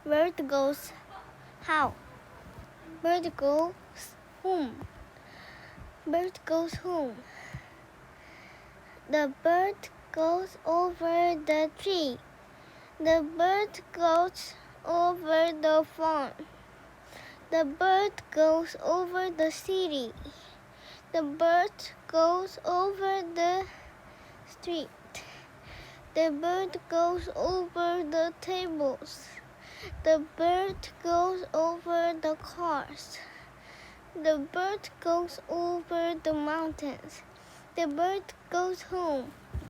Bird goes how? Bird goes home. Bird goes home. The bird goes over the tree. The bird goes over the farm. The bird goes over the city. The bird goes over the street. The bird goes over the tables. The bird goes over the cars. The bird goes over the mountains. The bird goes home.